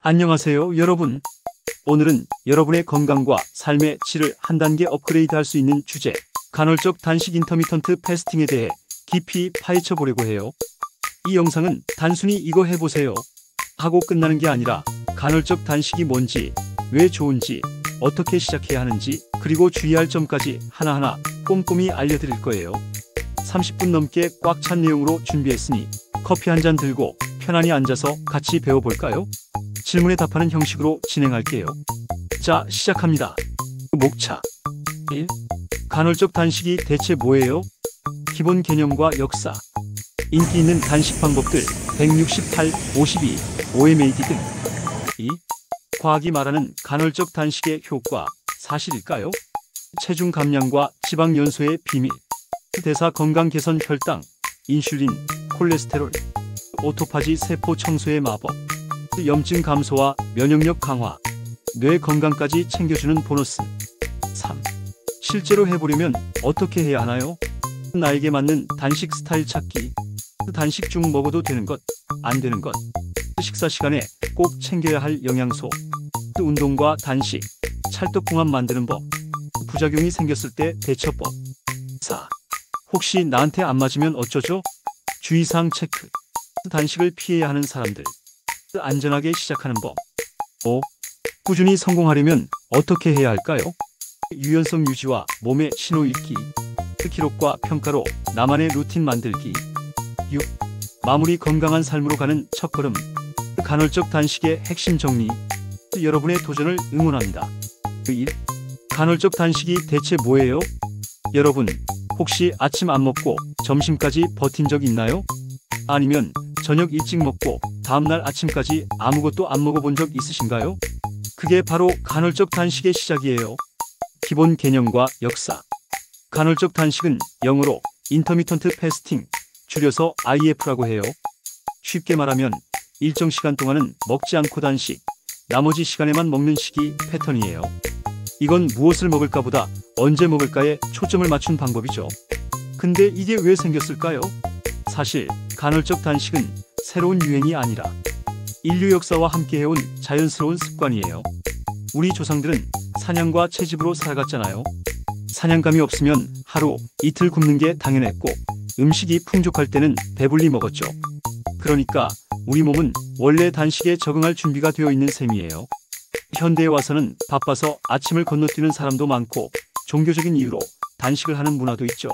안녕하세요, 여러분. 오늘은 여러분의 건강과 삶의 질을 한 단계 업그레이드 할 수 있는 주제, 간헐적 단식 인터미턴트 패스팅에 대해 깊이 파헤쳐 보려고 해요. 이 영상은 단순히 이거 해보세요 하고 끝나는 게 아니라 간헐적 단식이 뭔지, 왜 좋은지, 어떻게 시작해야 하는지, 그리고 주의할 점까지 하나하나 꼼꼼히 알려드릴 거예요. 30분 넘게 꽉 찬 내용으로 준비했으니 커피 한 잔 들고 편안히 앉아서 같이 배워볼까요? 질문에 답하는 형식으로 진행할게요. 자, 시작합니다. 목차 1. 간헐적 단식이 대체 뭐예요? 기본 개념과 역사. 인기 있는 단식 방법들 168, 52, OMAD 등. 2. 과학이 말하는 간헐적 단식의 효과, 사실일까요? 체중 감량과 지방 연소의 비밀. 대사 건강 개선 혈당, 인슐린, 콜레스테롤, 오토파지 세포 청소의 마법. 염증 감소와 면역력 강화, 뇌 건강까지 챙겨주는 보너스. 3. 실제로 해보려면 어떻게 해야 하나요? 나에게 맞는 단식 스타일 찾기. 단식 중 먹어도 되는 것, 안 되는 것. 식사 시간에 꼭 챙겨야 할 영양소. 운동과 단식, 찰떡궁합 만드는 법. 부작용이 생겼을 때 대처법. 4. 혹시 나한테 안 맞으면 어쩌죠? 주의사항 체크. 단식을 피해야 하는 사람들. 안전하게 시작하는 법. 5. 꾸준히 성공하려면 어떻게 해야 할까요? 유연성 유지와 몸의 신호 읽기. 기록과 평가로 나만의 루틴 만들기. 6. 마무리 건강한 삶으로 가는 첫걸음. 간헐적 단식의 핵심 정리. 여러분의 도전을 응원합니다. 1. 간헐적 단식이 대체 뭐예요? 여러분, 혹시 아침 안 먹고 점심까지 버틴 적 있나요? 아니면 저녁 일찍 먹고 다음날 아침까지 아무것도 안 먹어본 적 있으신가요? 그게 바로 간헐적 단식의 시작이에요. 기본 개념과 역사. 간헐적 단식은 영어로 인터미턴트 패스팅, 줄여서 IF라고 해요. 쉽게 말하면 일정 시간 동안은 먹지 않고 단식, 나머지 시간에만 먹는 식이 패턴이에요. 이건 무엇을 먹을까 보다 언제 먹을까에 초점을 맞춘 방법이죠. 근데 이게 왜 생겼을까요? 사실 간헐적 단식은 새로운 유행이 아니라 인류 역사와 함께 해온 자연스러운 습관이에요. 우리 조상들은 사냥과 채집으로 살아갔잖아요. 사냥감이 없으면 하루, 이틀 굶는 게 당연했고 음식이 풍족할 때는 배불리 먹었죠. 그러니까 우리 몸은 원래 단식에 적응할 준비가 되어 있는 셈이에요. 현대에 와서는 바빠서 아침을 건너뛰는 사람도 많고 종교적인 이유로 단식을 하는 문화도 있죠.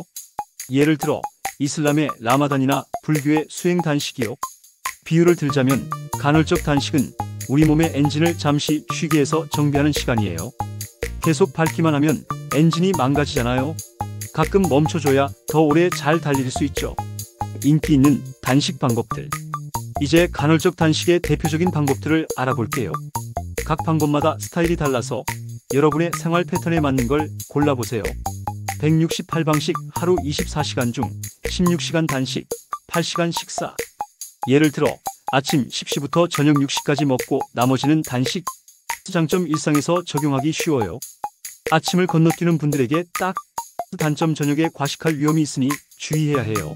예를 들어 이슬람의 라마단이나 불교의 수행 단식이요. 비유를 들자면 간헐적 단식은 우리 몸의 엔진을 잠시 쉬게 해서 정비하는 시간이에요. 계속 밟기만 하면 엔진이 망가지잖아요. 가끔 멈춰줘야 더 오래 잘 달릴 수 있죠. 인기 있는 단식 방법들. 이제 간헐적 단식의 대표적인 방법들을 알아볼게요. 각 방법마다 스타일이 달라서 여러분의 생활 패턴에 맞는 걸 골라보세요. 168방식 하루 24시간 중 16시간 단식, 8시간 식사. 예를 들어 아침 10시부터 저녁 6시까지 먹고 나머지는 단식. 장점 일상에서 적용하기 쉬워요. 아침을 건너뛰는 분들에게 딱. 단점 저녁에 과식할 위험이 있으니 주의해야 해요.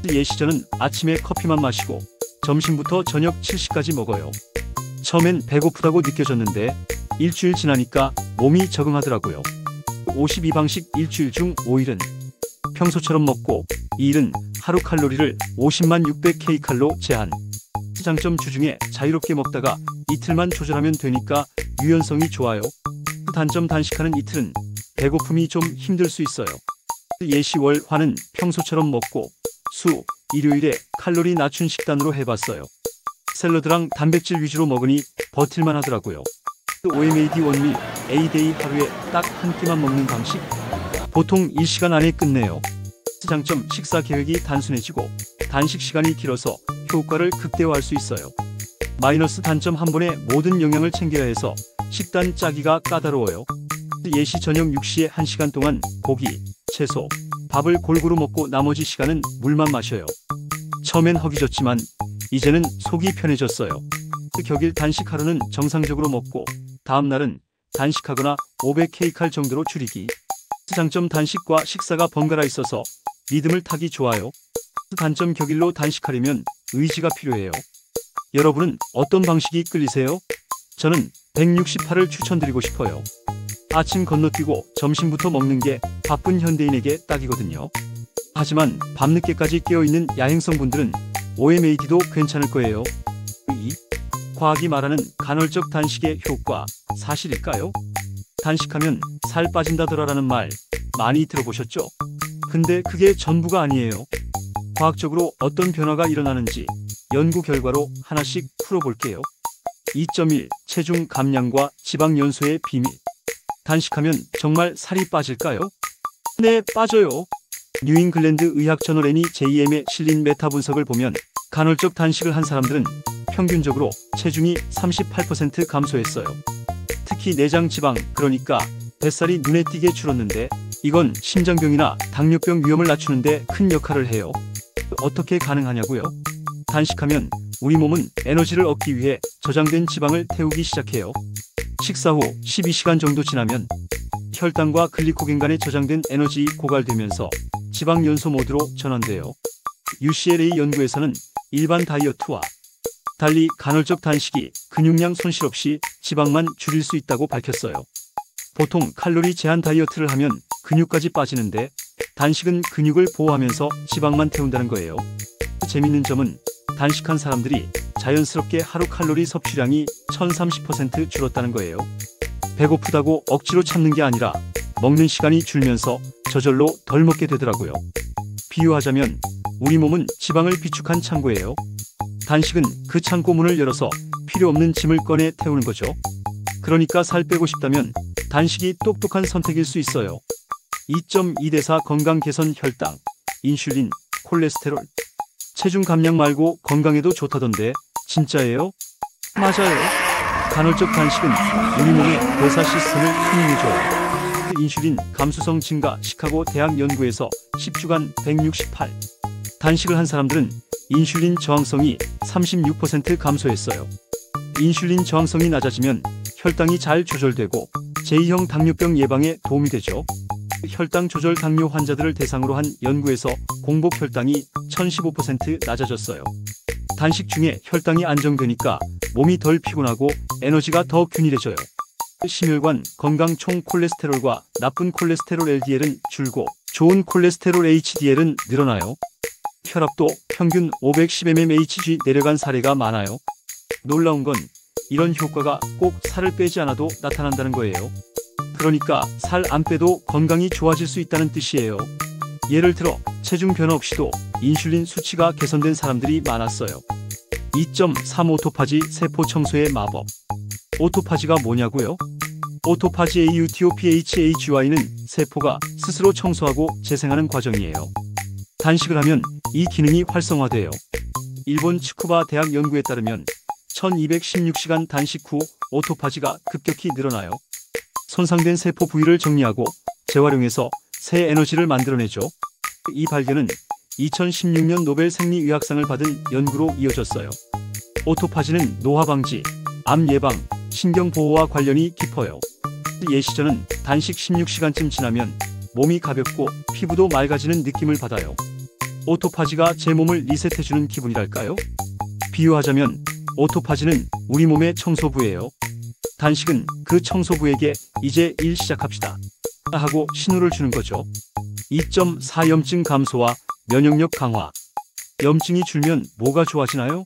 예시저는 아침에 커피만 마시고 점심부터 저녁 7시까지 먹어요. 처음엔 배고프다고 느껴졌는데 일주일 지나니까 몸이 적응하더라고요. 52방식 일주일 중 5일은 평소처럼 먹고 2일은 하루 칼로리를 50만 600kcal로 제한. 장점 주중에 자유롭게 먹다가 이틀만 조절하면 되니까 유연성이 좋아요. 단점 단식하는 이틀은 배고픔이 좀 힘들 수 있어요. 예시 월화는 평소처럼 먹고 수, 일요일에 칼로리 낮춘 식단으로 해봤어요. 샐러드랑 단백질 위주로 먹으니 버틸만 하더라고요. OMAD 원밀 A데이 하루에 딱 한 끼만 먹는 방식. 보통 1시간 안에 끝내요. 장점 식사 계획이 단순해지고 단식 시간이 길어서 효과를 극대화할 수 있어요. 마이너스 단점 한 번에 모든 영양을 챙겨야 해서 식단 짜기가 까다로워요. 예시 저녁 6시에 1시간 동안 고기, 채소, 밥을 골고루 먹고 나머지 시간은 물만 마셔요. 처음엔 허기졌지만 이제는 속이 편해졌어요. 격일 단식 하루는 정상적으로 먹고 다음날은 단식하거나 500kcal 정도로 줄이기. 장점 단식과 식사가 번갈아 있어서 리듬을 타기 좋아요. 단점 격일로 단식하려면 의지가 필요해요. 여러분은 어떤 방식이 끌리세요? 저는 168을 추천드리고 싶어요. 아침 건너뛰고 점심부터 먹는 게 바쁜 현대인에게 딱이거든요. 하지만 밤늦게까지 깨어있는 야행성 분들은 OMAD도 괜찮을 거예요. 2. 과학이 말하는 간헐적 단식의 효과 사실일까요? 단식하면 살 빠진다더라라는 말 많이 들어보셨죠? 근데 그게 전부가 아니에요. 과학적으로 어떤 변화가 일어나는지 연구 결과로 하나씩 풀어볼게요. 2.1 체중 감량과 지방 연소의 비밀. 단식하면 정말 살이 빠질까요? 네, 빠져요. 뉴잉글랜드 의학 저널 NEJM에 실린 메타 분석을 보면 간헐적 단식을 한 사람들은 평균적으로 체중이 38% 감소했어요. 특히 내장 지방, 그러니까 뱃살이 눈에 띄게 줄었는데 이건 심장병이나 당뇨병 위험을 낮추는데 큰 역할을 해요. 어떻게 가능하냐고요? 단식하면 우리 몸은 에너지를 얻기 위해 저장된 지방을 태우기 시작해요. 식사 후 12시간 정도 지나면 혈당과 글리코겐 간에 저장된 에너지 고갈되면서 지방 연소 모드로 전환돼요. UCLA 연구에서는 일반 다이어트와 달리 간헐적 단식이 근육량 손실 없이 지방만 줄일 수 있다고 밝혔어요. 보통 칼로리 제한 다이어트를 하면 근육까지 빠지는데 단식은 근육을 보호하면서 지방만 태운다는 거예요. 재밌는 점은 단식한 사람들이 자연스럽게 하루 칼로리 섭취량이 1030% 줄었다는 거예요. 배고프다고 억지로 참는 게 아니라 먹는 시간이 줄면서 저절로 덜 먹게 되더라고요. 비유하자면 우리 몸은 지방을 비축한 창고예요. 단식은 그 창고 문을 열어서 필요 없는 짐을 꺼내 태우는 거죠. 그러니까 살 빼고 싶다면 단식이 똑똑한 선택일 수 있어요. 2.2대4 건강 개선 혈당, 인슐린, 콜레스테롤. 체중 감량 말고 건강에도 좋다던데 진짜예요? 맞아요. 간헐적 단식은 우리 몸의 대사 시스템을 튜닝해줘요. 인슐린 감수성 증가 시카고 대학 연구에서 10주간 168. 단식을 한 사람들은 인슐린 저항성이 36% 감소했어요. 인슐린 저항성이 낮아지면 혈당이 잘 조절되고 제2형 당뇨병 예방에 도움이 되죠. 혈당 조절 당뇨 환자들을 대상으로 한 연구에서 공복 혈당이 1015% 낮아졌어요. 단식 중에 혈당이 안정되니까 몸이 덜 피곤하고 에너지가 더 균일해져요. 심혈관, 건강 총 콜레스테롤과 나쁜 콜레스테롤 LDL은 줄고 좋은 콜레스테롤 HDL은 늘어나요. 혈압도 평균 510mmHg 내려간 사례가 많아요. 놀라운 건 이런 효과가 꼭 살을 빼지 않아도 나타난다는 거예요. 그러니까 살 안 빼도 건강이 좋아질 수 있다는 뜻이에요. 예를 들어 체중 변화 없이도 인슐린 수치가 개선된 사람들이 많았어요. 2.3 오토파지 세포 청소의 마법. 오토파지가 뭐냐고요? 오토파지 AUTOPHAGY는 세포가 스스로 청소하고 재생하는 과정이에요. 단식을 하면 이 기능이 활성화돼요. 일본 츠쿠바 대학 연구에 따르면 1216시간 단식 후 오토파지가 급격히 늘어나요. 손상된 세포 부위를 정리하고 재활용해서 새 에너지를 만들어내죠. 이 발견은 2016년 노벨 생리의학상을 받은 연구로 이어졌어요. 오토파지는 노화 방지, 암 예방, 신경 보호와 관련이 깊어요. 예시저는 단식 16시간쯤 지나면 몸이 가볍고 피부도 맑아지는 느낌을 받아요. 오토파지가 제 몸을 리셋해주는 기분이랄까요? 비유하자면 오토파지는 우리 몸의 청소부예요. 단식은 그 청소부에게 이제 일 시작합시다 하고 신호를 주는 거죠. 2.4 염증 감소와 면역력 강화. 염증이 줄면 뭐가 좋아지나요?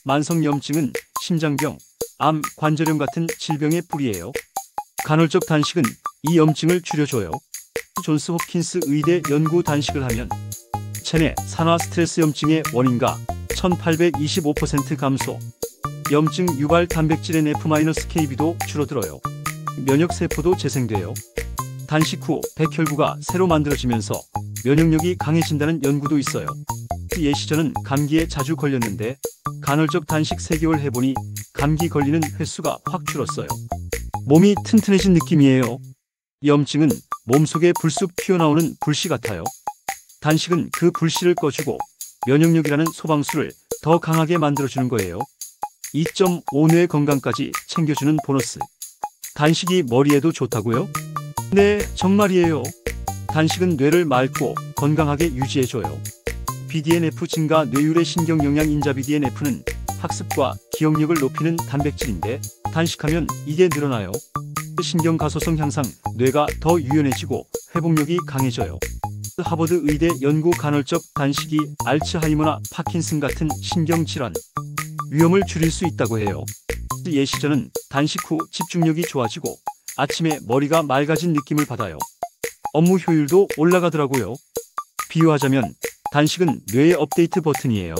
만성 염증은 심장병, 암, 관절염 같은 질병의 뿌리예요. 간헐적 단식은 이 염증을 줄여줘요. 존스 홉킨스 의대 연구 단식을 하면 체내 산화 스트레스 염증의 원인과 1825% 감소, 염증 유발 단백질 NF-kb도 줄어들어요. 면역세포도 재생돼요. 단식 후 백혈구가 새로 만들어지면서 면역력이 강해진다는 연구도 있어요. 예시저는 감기에 자주 걸렸는데 간헐적 단식 3개월 해보니 감기 걸리는 횟수가 확 줄었어요. 몸이 튼튼해진 느낌이에요. 염증은 몸속에 불쑥 튀어나오는 불씨 같아요. 단식은 그 불씨를 꺼주고 면역력이라는 소방수를 더 강하게 만들어주는 거예요. 2.5 뇌 건강까지 챙겨주는 보너스. 단식이 머리에도 좋다고요? 네, 정말이에요. 단식은 뇌를 맑고 건강하게 유지해줘요. BDNF 증가 뇌율의 신경영양 인자 BDNF는 학습과 기억력을 높이는 단백질인데 단식하면 이게 늘어나요. 신경 가소성 향상, 뇌가 더 유연해지고 회복력이 강해져요. 하버드 의대 연구 간헐적 단식이 알츠하이머나 파킨슨 같은 신경질환 위험을 줄일 수 있다고 해요. 예시저는 단식 후 집중력이 좋아지고 아침에 머리가 맑아진 느낌을 받아요. 업무 효율도 올라가더라고요. 비유하자면 단식은 뇌의 업데이트 버튼이에요.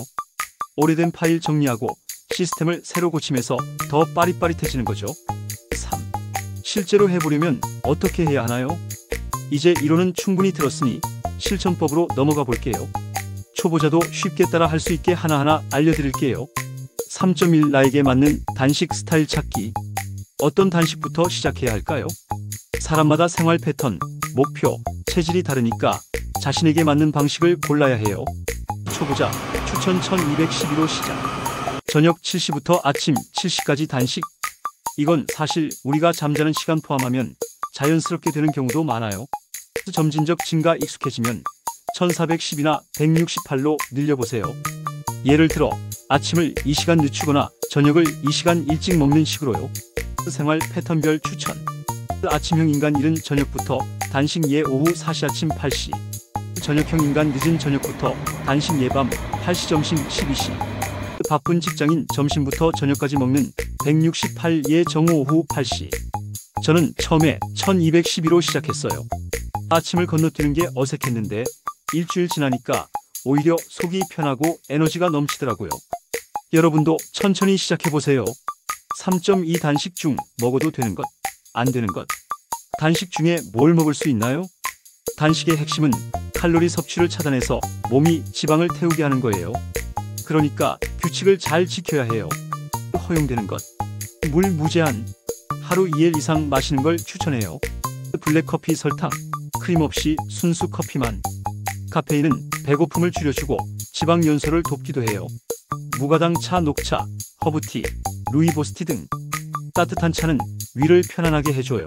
오래된 파일 정리하고 시스템을 새로 고치면서 더 빠릿빠릿해지는 거죠. 3. 실제로 해보려면 어떻게 해야 하나요? 이제 이론은 충분히 들었으니 실천법으로 넘어가 볼게요. 초보자도 쉽게 따라 할 수 있게 하나하나 알려드릴게요. 3.1 나에게 맞는 단식 스타일 찾기. 어떤 단식부터 시작해야 할까요? 사람마다 생활 패턴, 목표, 체질이 다르니까 자신에게 맞는 방식을 골라야 해요. 초보자 추천 1212로 시작. 저녁 7시부터 아침 7시까지 단식. 이건 사실 우리가 잠자는 시간 포함하면 자연스럽게 되는 경우도 많아요. 점진적 증가 익숙해지면 1410이나 168로 늘려보세요. 예를 들어 아침을 2시간 늦추거나 저녁을 2시간 일찍 먹는 식으로요. 생활 패턴별 추천. 아침형 인간 이른 저녁부터 단식 예 오후 4시 아침 8시. 저녁형 인간 늦은 저녁부터 단식 예 밤 8시 점심 12시. 바쁜 직장인 점심부터 저녁까지 먹는 168 예 정오 오후 8시. 저는 처음에 1212로 시작했어요. 아침을 건너뛰는 게 어색했는데 일주일 지나니까 오히려 속이 편하고 에너지가 넘치더라고요. 여러분도 천천히 시작해보세요. 3.2 단식 중 먹어도 되는 것, 안 되는 것. 단식 중에 뭘 먹을 수 있나요? 단식의 핵심은 칼로리 섭취를 차단해서 몸이 지방을 태우게 하는 거예요. 그러니까 규칙을 잘 지켜야 해요. 허용되는 것. 물 무제한. 하루 2일 이상 마시는 걸 추천해요. 블랙커피 설탕, 크림 없이 순수 커피만. 카페인은 배고픔을 줄여주고 지방 연소를 돕기도 해요. 무가당 차, 녹차, 허브티, 루이보스티 등. 따뜻한 차는 위를 편안하게 해줘요.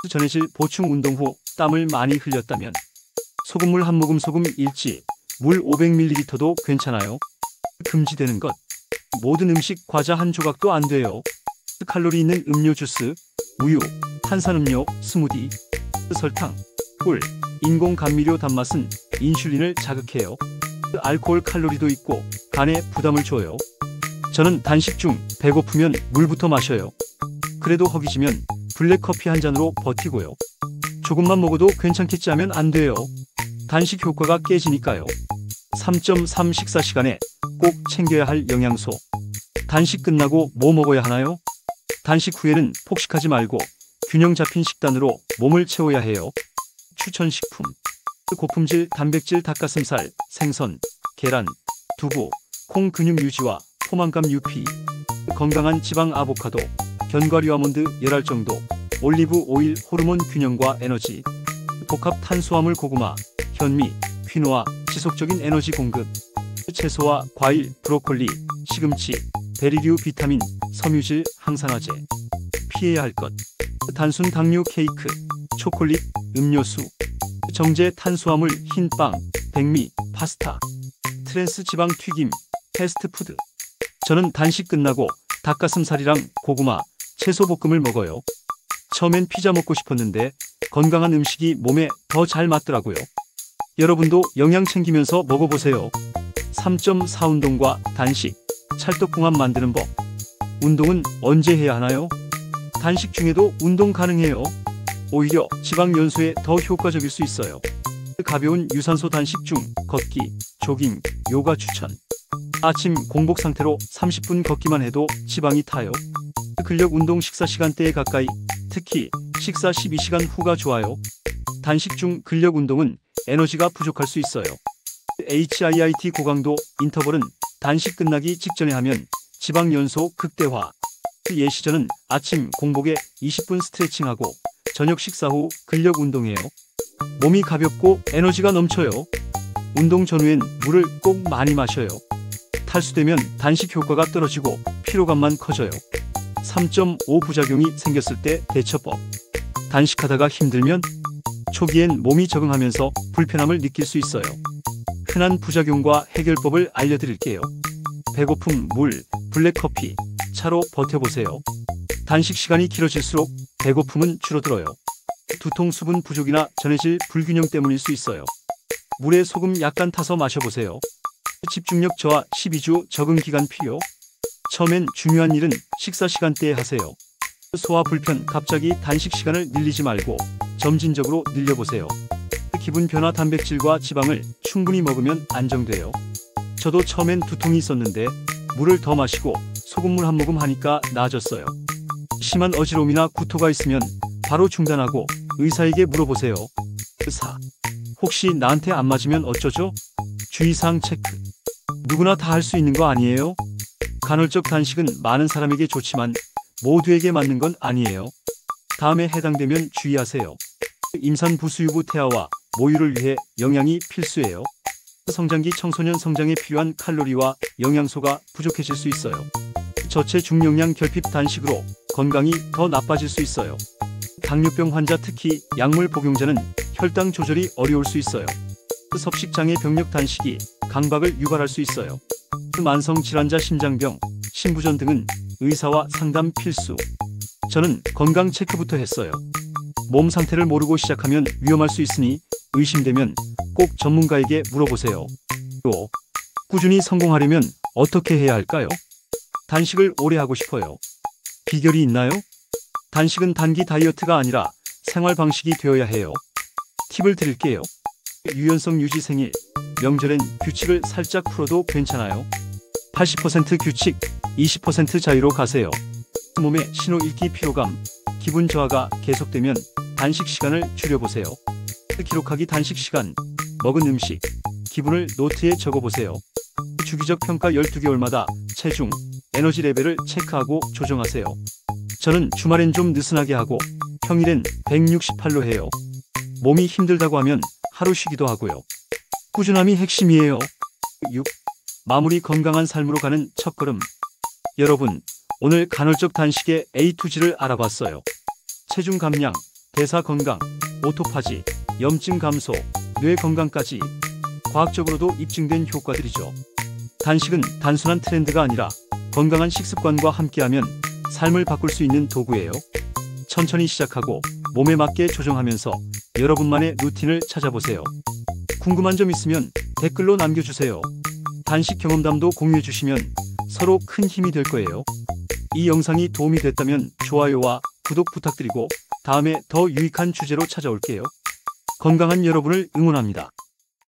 전해질 보충 운동 후 땀을 많이 흘렸다면 소금물 한 모금, 소금 일지, 물 500ml도 괜찮아요. 금지되는 것. 모든 음식, 과자 한 조각도 안 돼요. 칼로리 있는 음료, 주스, 우유, 탄산음료, 스무디. 설탕, 꿀, 인공 감미료 단맛은 인슐린을 자극해요. 알코올 칼로리도 있고 간에 부담을 줘요. 저는 단식 중 배고프면 물부터 마셔요. 그래도 허기지면 블랙커피 한 잔으로 버티고요. 조금만 먹어도 괜찮겠지 하면 안 돼요. 단식 효과가 깨지니까요. 3.3 식사 시간에 꼭 챙겨야 할 영양소. 단식 끝나고 뭐 먹어야 하나요? 단식 후에는 폭식하지 말고 균형 잡힌 식단으로 몸을 채워야 해요. 추천 식품. 고품질 단백질 닭가슴살, 생선, 계란, 두부, 콩 근육 유지와 포만감 유피. 건강한 지방 아보카도, 견과류 아몬드 열알 정도. 올리브 오일 호르몬 균형과 에너지. 복합 탄수화물 고구마, 현미, 퀴노아 지속적인 에너지 공급. 채소와 과일, 브로콜리, 시금치, 베리류 비타민, 섬유질, 항산화제. 피해야 할 것. 단순 당류 케이크, 초콜릿, 음료수. 정제 탄수화물, 흰빵, 백미, 파스타. 트랜스 지방 튀김, 패스트푸드. 저는 단식 끝나고 닭가슴살이랑 고구마, 채소 볶음을 먹어요. 처음엔 피자 먹고 싶었는데 건강한 음식이 몸에 더 잘 맞더라고요. 여러분도 영양 챙기면서 먹어보세요. 3.4 운동과 단식, 찰떡궁합 만드는 법. 운동은 언제 해야 하나요? 단식 중에도 운동 가능해요. 오히려 지방 연소에 더 효과적일 수 있어요. 가벼운 유산소 단식 중 걷기, 조깅, 요가 추천. 아침 공복 상태로 30분 걷기만 해도 지방이 타요. 근력 운동 식사 시간대에 가까이, 특히 식사 12시간 후가 좋아요. 단식 중 근력 운동은 에너지가 부족할 수 있어요. HIIT 고강도 인터벌은 단식 끝나기 직전에 하면 지방 연소 극대화. 예시저는 아침 공복에 20분 스트레칭하고 저녁 식사 후 근력 운동해요. 몸이 가볍고 에너지가 넘쳐요. 운동 전후엔 물을 꼭 많이 마셔요. 탈수되면 단식 효과가 떨어지고 피로감만 커져요. 3.5 부작용이 생겼을 때 대처법. 단식하다가 힘들면 초기엔 몸이 적응하면서 불편함을 느낄 수 있어요. 흔한 부작용과 해결법을 알려드릴게요. 배고픔, 물, 블랙커피, 차로 버텨보세요. 단식 시간이 길어질수록 배고픔은 줄어들어요. 두통 수분 부족이나 전해질 불균형 때문일 수 있어요. 물에 소금 약간 타서 마셔보세요. 집중력 저하 12주 적응 기간 필요. 처음엔 중요한 일은 식사 시간대에 하세요. 소화 불편, 갑자기 단식 시간을 늘리지 말고 점진적으로 늘려보세요. 기분 변화, 단백질과 지방을 충분히 먹으면 안정돼요. 저도 처음엔 두통이 있었는데 물을 더 마시고 소금물 한 모금 하니까 나아졌어요. 심한 어지러움이나 구토가 있으면 바로 중단하고 의사에게 물어보세요. 4. 혹시 나한테 안 맞으면 어쩌죠? 주의사항 체크. 누구나 다 할 수 있는 거 아니에요? 간헐적 단식은 많은 사람에게 좋지만 모두에게 맞는 건 아니에요. 다음에 해당되면 주의하세요. 임산부수유부 태아와 모유를 위해 영양이 필수예요. 성장기 청소년 성장에 필요한 칼로리와 영양소가 부족해질 수 있어요. 저체 중용량 결핍 단식으로 건강이 더 나빠질 수 있어요. 당뇨병 환자, 특히 약물 복용자는 혈당 조절이 어려울 수 있어요. 섭식장애 병력 단식이 강박을 유발할 수 있어요. 만성 질환자, 심장병, 신부전 등은 의사와 상담 필수. 저는 건강 체크부터 했어요. 몸 상태를 모르고 시작하면 위험할 수 있으니 의심되면 꼭 전문가에게 물어보세요. 또 꾸준히 성공하려면 어떻게 해야 할까요? 단식을 오래 하고 싶어요. 비결이 있나요? 단식은 단기 다이어트가 아니라 생활 방식이 되어야 해요. 팁을 드릴게요. 유연성 유지, 생일, 명절엔 규칙을 살짝 풀어도 괜찮아요. 80% 규칙, 20% 자유로 가세요. 몸의 신호 읽기, 피로감, 기분 저하가 계속되면 단식 시간을 줄여보세요. 기록하기, 단식 시간, 먹은 음식, 기분을 노트에 적어보세요. 주기적 평가, 12개월마다 체중, 에너지 레벨을 체크하고 조정하세요. 저는 주말엔 좀 느슨하게 하고 평일엔 168로 해요. 몸이 힘들다고 하면 하루 쉬기도 하고요. 꾸준함이 핵심이에요. 6. 마무리, 건강한 삶으로 가는 첫걸음. 여러분, 오늘 간헐적 단식의 A to G를 알아봤어요. 체중 감량, 대사 건강, 오토파지, 염증 감소, 뇌 건강까지 과학적으로도 입증된 효과들이죠. 단식은 단순한 트렌드가 아니라 건강한 식습관과 함께하면 삶을 바꿀 수 있는 도구예요. 천천히 시작하고 몸에 맞게 조정하면서 여러분만의 루틴을 찾아보세요. 궁금한 점 있으면 댓글로 남겨주세요. 단식 경험담도 공유해주시면 서로 큰 힘이 될 거예요. 이 영상이 도움이 됐다면 좋아요와 구독 부탁드리고 다음에 더 유익한 주제로 찾아올게요. 건강한 여러분을 응원합니다.